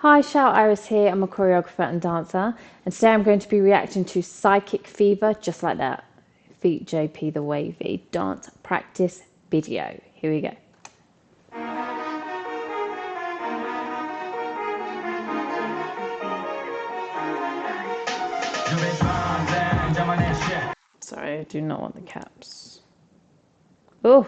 Hi, xiaouiris here. I'm a choreographer and dancer, and today I'm going to be reacting to Psychic Fever, just like that. Feat JP the Wavy dance practice video. Here we go. Sorry, I do not want the caps. Oh.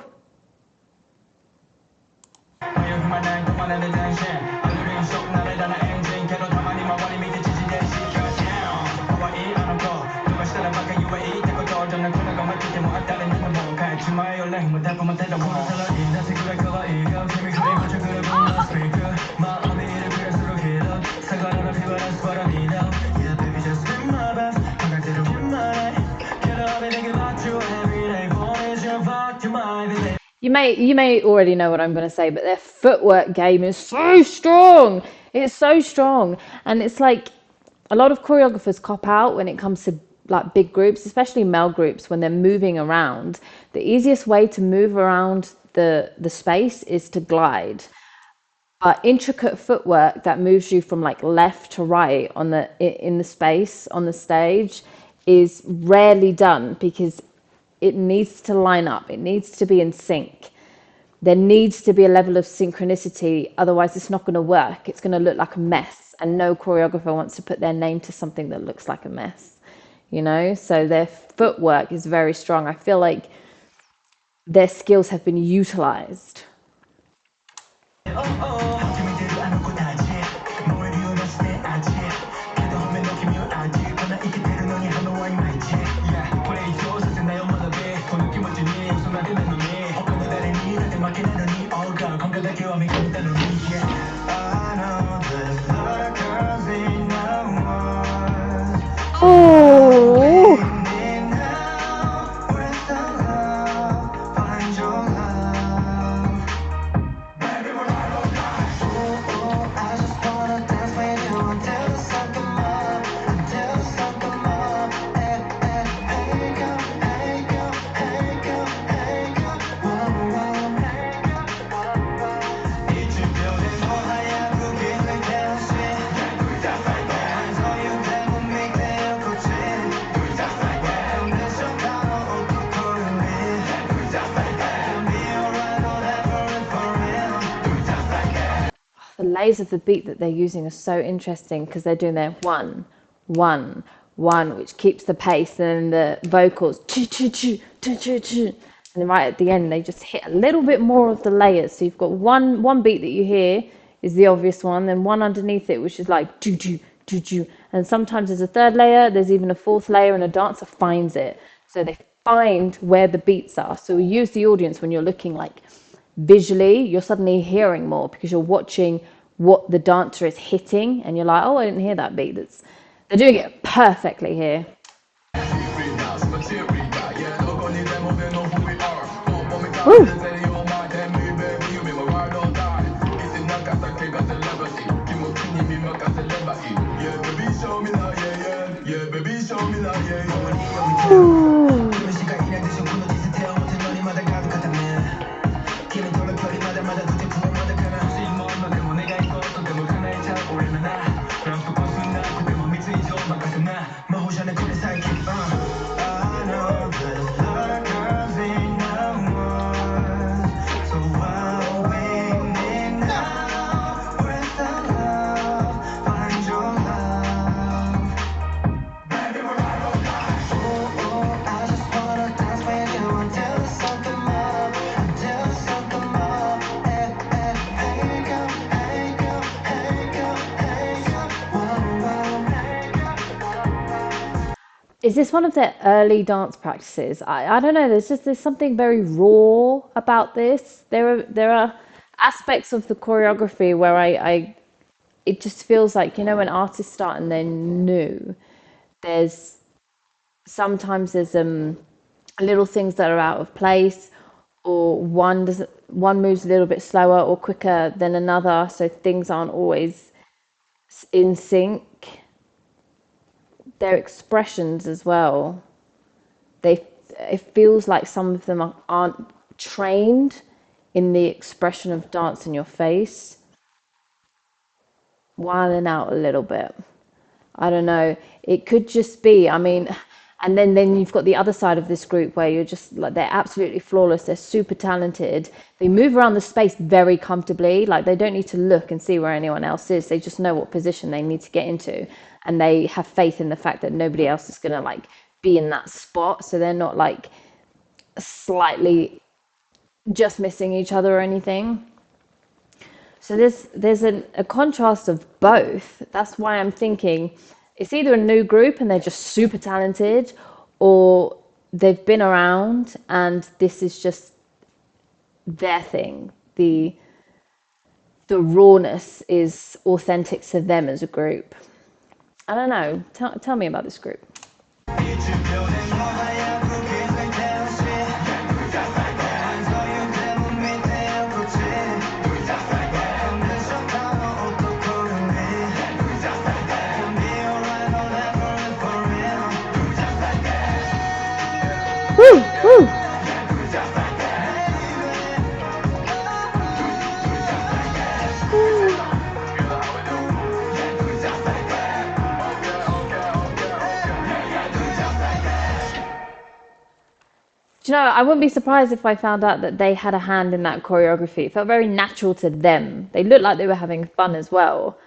You may already know what I'm going to say, but their footwork game is so strong. It's so strong, and it's like a lot of choreographers cop out when it comes to like big groups, especially male groups, when they're moving around. The easiest way to move around the space is to glide. Intricate footwork that moves you from like left to right on the in the space on the stage is rarely done because it needs to line up, it needs to be in sync, there needs to be a level of synchronicity, otherwise it's not going to work, it's going to look like a mess, and no choreographer wants to put their name to something that looks like a mess, you know. So their footwork is very strong. I feel like their skills have been utilized. Oh, the layers of the beat that they're using are so interesting because they're doing their one, one, one, which keeps the pace, and then the vocals, choo, choo, choo, choo, choo, choo. And then right at the end, they just hit a little bit more of the layers. So you've got one beat that you hear is the obvious one, then one underneath it, which is like choo, choo, choo, choo. And sometimes there's a third layer, there's even a fourth layer, and a dancer finds it. So they find where the beats are. So we use the audience when you're looking like visually, you're suddenly hearing more because you're watching what the dancer is hitting, and you're like, oh, I didn't hear that beat. They're doing it perfectly here. Woo. Ooh. Is this one of their early dance practices? I don't know. There's something very raw about this. There are aspects of the choreography where I it just feels like, you know, when artists start and they're new, there's sometimes there's little things that are out of place, or one moves a little bit slower or quicker than another, so things aren't always in sync. Their expressions as well, they it feels like some of them aren't trained in the expression of dance in your face. wilding out a little bit. I don't know. It could just be, I mean, and then you've got the other side of this group where you're just like they're absolutely flawless, they're super talented. They move around the space very comfortably. Like they don't need to look and see where anyone else is. They just know what position they need to get into. And they have faith in the fact that nobody else is gonna like be in that spot. So they're not like slightly just missing each other or anything. So there's a contrast of both. That's why I'm thinking it's either a new group and they're just super talented, or they've been around and this is just their thing. The rawness is authentic to them as a group. I don't know. Tell me about this group. Woo, woo. Do you know, I wouldn't be surprised if I found out that they had a hand in that choreography. It felt very natural to them. They looked like they were having fun as well.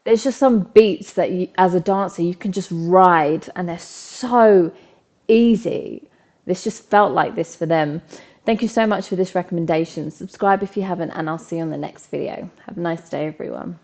There's just some beats that you, as a dancer, you can just ride and they're so easy. This just felt like this for them. Thank you so much for this recommendation. Subscribe if you haven't, and I'll see you on the next video. Have a nice day, everyone.